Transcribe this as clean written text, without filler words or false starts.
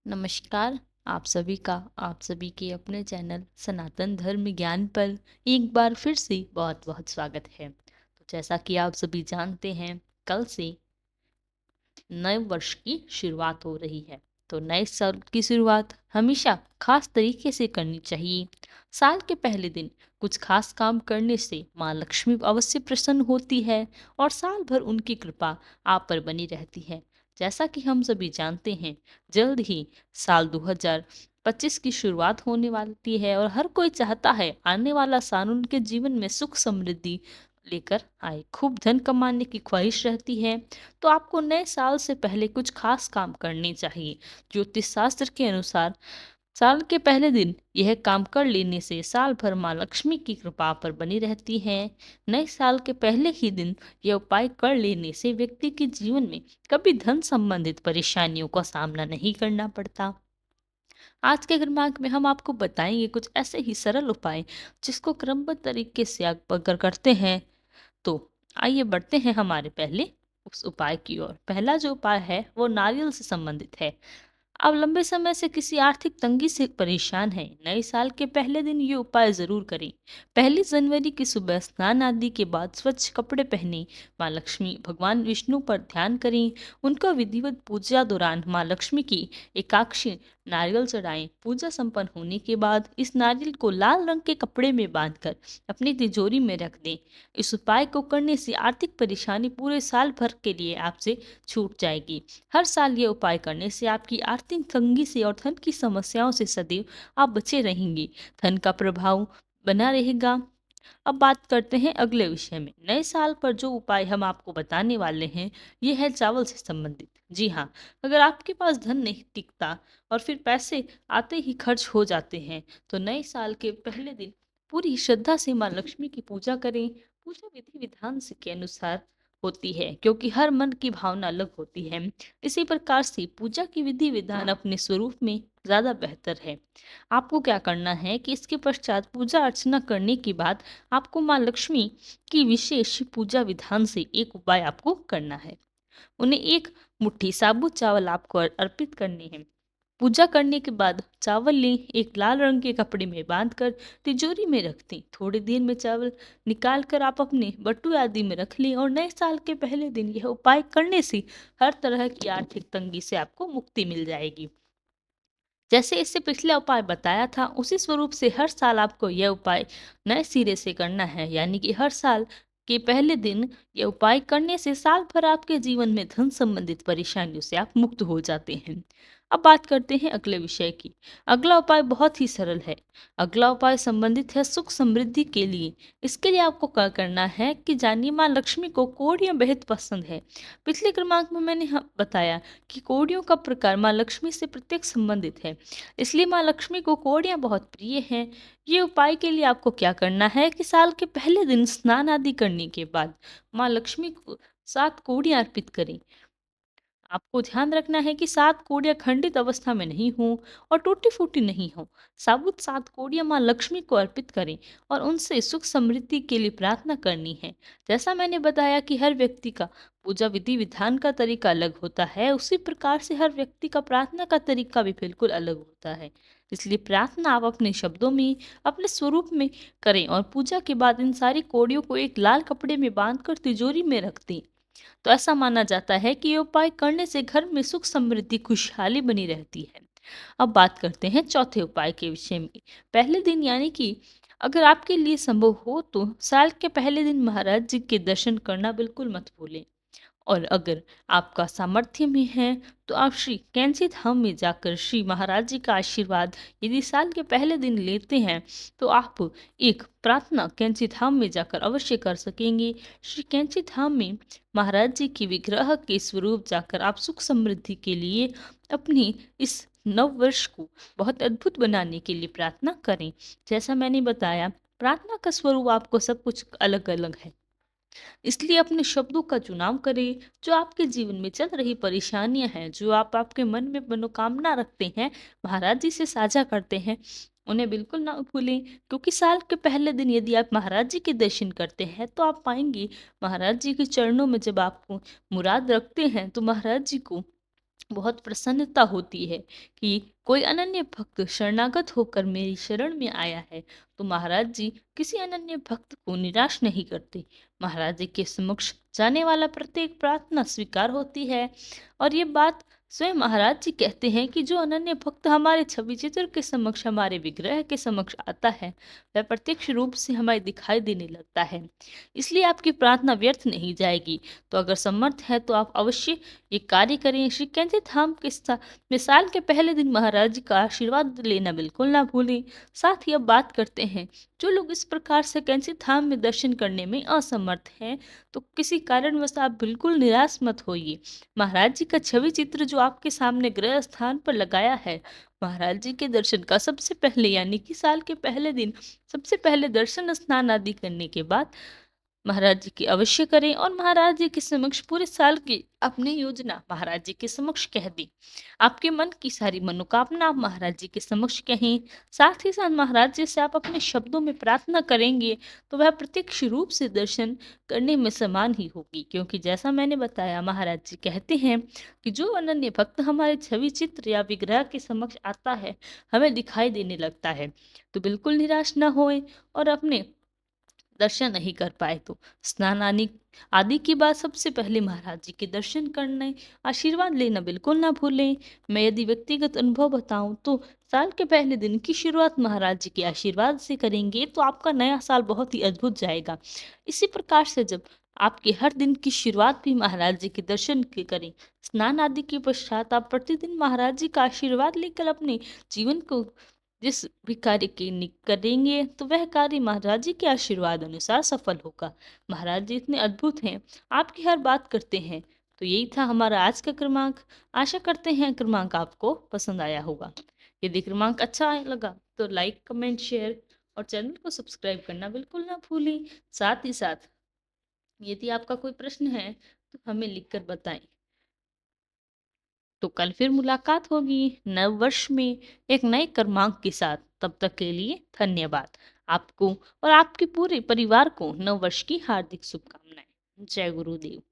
नमस्कार। आप सभी के अपने चैनल सनातन धर्म ज्ञान पर एक बार फिर से बहुत बहुत स्वागत है। तो जैसा कि आप सभी जानते हैं, कल से नए वर्ष की शुरुआत हो रही है। तो नए साल की शुरुआत हमेशा खास तरीके से करनी चाहिए। साल के पहले दिन कुछ खास काम करने से माँ लक्ष्मी अवश्य प्रसन्न होती है और साल भर उनकी कृपा आप पर बनी रहती है। जैसा कि हम सभी जानते हैं, जल्द ही साल 2025 की शुरुआत होने वाली है और हर कोई चाहता है आने वाला साल उनके जीवन में सुख समृद्धि लेकर आए। खूब धन कमाने की ख्वाहिश रहती है। तो आपको नए साल से पहले कुछ खास काम करने चाहिए। ज्योतिष शास्त्र के अनुसार साल के पहले दिन यह काम कर लेने से साल भर माँ लक्ष्मी की कृपा पर बनी रहती है। नए साल के पहले ही दिन यह उपाय कर लेने से व्यक्ति के जीवन में कभी धन संबंधित परेशानियों का सामना नहीं करना पड़ता। आज के क्रमांक में हम आपको बताएंगे कुछ ऐसे ही सरल उपाय जिसको क्रमबद्ध तरीके से आप अगर करते हैं तो आइए बढ़ते हैं हमारे पहले उस उपाय की ओर। पहला जो उपाय है वो नारियल से संबंधित है। आप लंबे समय से किसी आर्थिक तंगी से परेशान हैं, नए साल के पहले दिन ये उपाय जरूर करें। 1 जनवरी की सुबह स्नान आदि के बाद स्वच्छ कपड़े पहने माँ लक्ष्मी भगवान विष्णु पर ध्यान करें। उनका विधिवत पूजा दौरान माँ लक्ष्मी की एकाक्षी नारियल चढ़ाएं। पूजा संपन्न होने के बाद इस नारियल को लाल रंग के कपड़े में बांधकर अपनी तिजोरी में रख दें। इस उपाय को करने से आर्थिक परेशानी पूरे साल भर के लिए आपसे छूट जाएगी। हर साल ये उपाय करने से आपकी आर्थिक तंगी से और धन की समस्याओं से सदैव आप बचे रहेंगे। धन का प्रभाव बना रहेगा। अब बात करते हैं अगले विषय में। नए साल पर जो उपाय हम आपको बताने वाले हैं, ये है चावल से संबंधित। जी हाँ, अगर आपके पास धन नहीं टिकता और फिर पैसे आते ही खर्च हो जाते हैं, तो नए साल के पहले दिन पूरी श्रद्धा से माँ लक्ष्मी की पूजा करें। पूजा विधि विधान से के अनुसार होती है, क्योंकि हर मन की भावना अलग होती है। इसी प्रकार से पूजा की विधि विधान अपने स्वरूप में ज्यादा बेहतर है। आपको क्या करना है कि इसके पश्चात पूजा अर्चना करने के बाद आपको माँ लक्ष्मी की विशेष पूजा विधान से एक उपाय आपको करना है। उन्हें एक मुट्ठी साबुत चावल आपको अर्पित करने हैं। पूजा करने के बाद चावल लें, एक लाल रंग के कपड़े में बांधकर तिजोरी में रख दें। थोड़ी देर में चावल निकाल कर आप अपने बटुए आदि में रख लें और नए साल के पहले दिन यह उपाय करने से हर तरह की आर्थिक तंगी से आपको मुक्ति मिल जाएगी। जैसे इससे पिछला उपाय बताया था, उसी स्वरूप से हर साल आपको यह उपाय नए सिरे से करना है। यानी कि हर साल के पहले दिन यह उपाय करने से साल भर आपके जीवन में धन संबंधित परेशानियों से आप मुक्त हो जाते हैं। अब बात करते हैं अगले विषय की। अगला उपाय बहुत ही सरल है। अगला उपाय संबंधित है सुख समृद्धि के लिए। इसके लिए आपको क्या करना है कि जानिए, माँ लक्ष्मी को कौड़ियाँ बेहद पसंद है। पिछले क्रमांक में मैंने बताया कि कौड़ियों का प्रकार माँ लक्ष्मी से प्रत्यक्ष संबंधित है, इसलिए माँ लक्ष्मी को कौड़ियाँ बहुत प्रिय हैं। ये उपाय के लिए आपको क्या करना है कि साल के पहले दिन स्नान आदि करने के बाद माँ लक्ष्मी को 7 कौड़ियाँ अर्पित करें। आपको ध्यान रखना है कि 7 कौड़ियाँ खंडित अवस्था में नहीं हों और टूटी फूटी नहीं हों। साबुत 7 कौड़ियाँ माँ लक्ष्मी को अर्पित करें और उनसे सुख समृद्धि के लिए प्रार्थना करनी है। जैसा मैंने बताया कि हर व्यक्ति का पूजा विधि विधान का तरीका अलग होता है, उसी प्रकार से हर व्यक्ति का प्रार्थना का तरीका भी बिल्कुल अलग होता है। इसलिए प्रार्थना आप अपने शब्दों में, अपने स्वरूप में करें और पूजा के बाद इन सारी कौड़ियों को एक लाल कपड़े में बांधकर तिजोरी में रख दें। तो ऐसा माना जाता है कि ये उपाय करने से घर में सुख समृद्धि खुशहाली बनी रहती है। अब बात करते हैं चौथे उपाय के विषय में। पहले दिन यानी कि अगर आपके लिए संभव हो तो साल के पहले दिन महाराज जी के दर्शन करना बिल्कुल मत भूलें। और अगर आपका सामर्थ्य में है तो आप श्री कैंची धाम में जाकर श्री महाराज जी का आशीर्वाद यदि साल के पहले दिन लेते हैं तो आप एक प्रार्थना कैंची धाम में जाकर अवश्य कर सकेंगे। श्री कैंची धाम में महाराज जी की विग्रह के स्वरूप जाकर आप सुख समृद्धि के लिए अपनी इस नव वर्ष को बहुत अद्भुत बनाने के लिए प्रार्थना करें। जैसा मैंने बताया, प्रार्थना का स्वरूप आपको सब कुछ अलग अलग है, इसलिए अपने शब्दों का चुनाव करें। जो आपके जीवन में चल रही परेशानियां हैं, जो आप आपके मन में मनोकामना रखते हैं, महाराज जी से साझा करते हैं, उन्हें बिल्कुल ना भूलें। क्योंकि साल के पहले दिन यदि आप महाराज जी के दर्शन करते हैं तो आप पाएंगे महाराज जी के चरणों में जब आप मुराद रखते हैं तो महाराज जी को बहुत प्रसन्नता होती है कि कोई अनन्य भक्त शरणागत होकर मेरी शरण में आया है। तो महाराज जी किसी अनन्य भक्त को निराश नहीं करते। महाराज जी के समक्ष जाने वाला प्रत्येक प्रार्थना स्वीकार होती है। और ये बात स्वयं महाराज जी कहते हैं कि जो अनन्य भक्त हमारे छवि चित्र के समक्ष, हमारे विग्रह के समक्ष आता है, वह प्रत्यक्ष रूप से हमें दिखाई देने लगता है। इसलिए आपकी प्रार्थना व्यर्थ नहीं जाएगी। तो अगर समर्थ है तो आप अवश्य ये कार्य करें। श्री कैंची धाम के मिसाल के पहले दिन महाराज जी का आशीर्वाद लेना बिल्कुल ना भूलें। साथ ही अब बात करते हैं, जो लोग इस प्रकार से कैंची धाम में दर्शन करने में असमर्थ हैं, तो किसी कारणवश आप बिल्कुल निराश मत होइए। महाराज जी का छवि चित्र जो आपके सामने ग्रह स्थान पर लगाया है, महाराज जी के दर्शन का सबसे पहले यानी कि साल के पहले दिन सबसे पहले दर्शन स्नान आदि करने के बाद महाराज जी की अवश्य करें और महाराज जी के समक्ष पूरे साल की अपनी योजना महाराज जी के समक्ष कह दी। आपके मन की सारी मनोकामना आप महाराज जी के समक्ष कहें। साथ ही साथ महाराज जी से आप अपने शब्दों में प्रार्थना करेंगे तो वह प्रत्यक्ष रूप से दर्शन करने में समान ही होगी, क्योंकि जैसा मैंने बताया महाराज जी कहते हैं कि जो अनन्य भक्त हमारे छवि चित्र या विग्रह के समक्ष आता है, हमें दिखाई देने लगता है। तो बिल्कुल निराश न होए और अपने दर्शन नहीं कर पाए तो स्नान आदि आदि की बात सबसे पहले महाराज जी के दर्शन करने, आशीर्वाद लेना बिल्कुल ना भूलें। मैं यदि व्यक्तिगत अनुभव बताऊं तो साल के पहले दिन की शुरुआत महाराज जी के आशीर्वाद से करेंगे तो आपका नया साल बहुत ही अद्भुत जाएगा। इसी प्रकार से जब आपके हर दिन की शुरुआत भी महाराज जी के दर्शन के करें, स्नान आदि के पश्चात आप प्रतिदिन महाराज जी का आशीर्वाद लेकर अपने जीवन को जिस भी कार्य के करेंगे तो वह कार्य महाराज जी के आशीर्वाद अनुसार सफल होगा। महाराज जी इतने अद्भुत हैं, आपकी हर बात करते हैं। तो यही था हमारा आज का क्रमांक। आशा करते हैं क्रमांक आपको पसंद आया होगा। यदि क्रमांक अच्छा लगा तो लाइक, कमेंट, शेयर और चैनल को सब्सक्राइब करना बिल्कुल ना भूलें। साथ ही साथ यदि आपका कोई प्रश्न है तो हमें लिखकर बताएं। तो कल फिर मुलाकात होगी नव वर्ष में एक नए क्रमांक के साथ। तब तक के लिए धन्यवाद। आपको और आपके पूरे परिवार को नव वर्ष की हार्दिक शुभकामनाएं। जय गुरुदेव।